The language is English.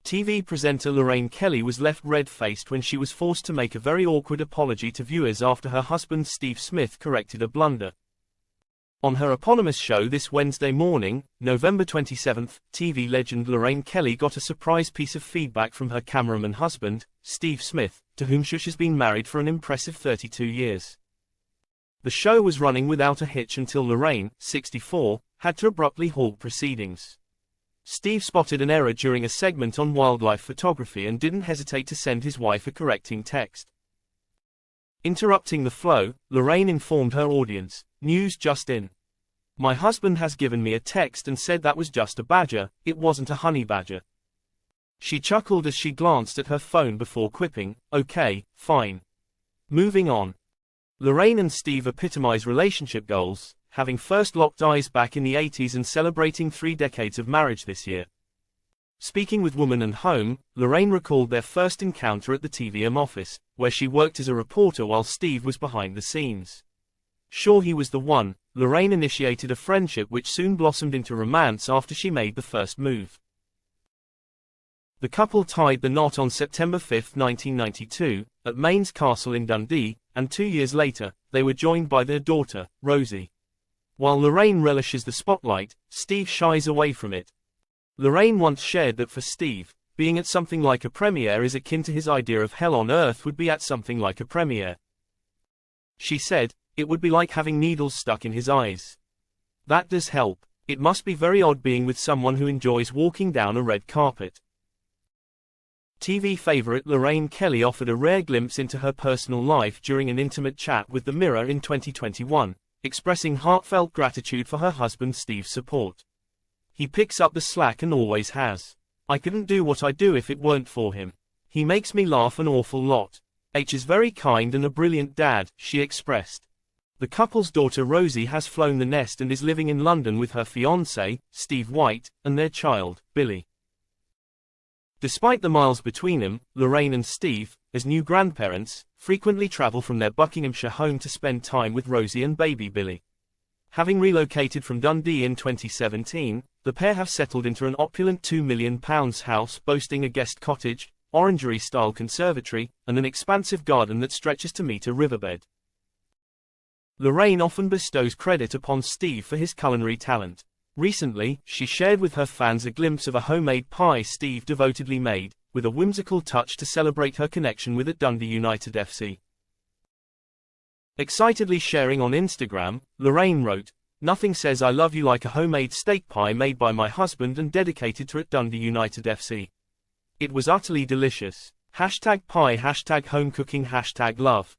TV presenter Lorraine Kelly was left red-faced when she was forced to make a very awkward apology to viewers after her husband Steve Smith corrected a blunder. On her eponymous show this Wednesday morning, November 27, TV legend Lorraine Kelly got a surprise piece of feedback from her cameraman husband, Steve Smith, to whom she has been married for an impressive 32 years. The show was running without a hitch until Lorraine, 64, had to abruptly halt proceedings. Steve spotted an error during a segment on wildlife photography and didn't hesitate to send his wife a correcting text. Interrupting the flow, Lorraine informed her audience, "News just in. My husband has given me a text and said that was just a badger, it wasn't a honey badger." She chuckled as she glanced at her phone before quipping, "Okay, fine. Moving on." Lorraine and Steve epitomize relationship goals, having first locked eyes back in the 80s and celebrating 3 decades of marriage this year. Speaking with Woman and Home, Lorraine recalled their first encounter at the TVM office, where she worked as a reporter while Steve was behind the scenes. Sure he was the one, Lorraine initiated a friendship which soon blossomed into romance after she made the first move. The couple tied the knot on September 5, 1992, at Maine's Castle in Dundee, and 2 years later, they were joined by their daughter, Rosie. While Lorraine relishes the spotlight, Steve shies away from it. Lorraine once shared that for Steve, being at something like a premiere is akin to his idea of hell on earth would be at something like a premiere. She said, "It would be like having needles stuck in his eyes. That does help. It must be very odd being with someone who enjoys walking down a red carpet." TV favorite Lorraine Kelly offered a rare glimpse into her personal life during an intimate chat with The Mirror in 2021, expressing heartfelt gratitude for her husband Steve's support. "He picks up the slack and always has. I couldn't do what I do if it weren't for him. He makes me laugh an awful lot. H is very kind and a brilliant dad," she expressed. The couple's daughter Rosie has flown the nest and is living in London with her fiancé, Steve White, and their child, Billy. Despite the miles between them, Lorraine and Steve, as new grandparents, frequently travel from their Buckinghamshire home to spend time with Rosie and baby Billy. Having relocated from Dundee in 2017, the pair have settled into an opulent £2 million house boasting a guest cottage, orangery-style conservatory, and an expansive garden that stretches to meet a riverbed. Lorraine often bestows credit upon Steve for his culinary talent. Recently, she shared with her fans a glimpse of a homemade pie Steve devotedly made, with a whimsical touch to celebrate her connection with Dundee United FC. Excitedly sharing on Instagram, Lorraine wrote, "Nothing says I love you like a homemade steak pie made by my husband and dedicated to Dundee United FC. It was utterly delicious. #pie, #home cooking, #love.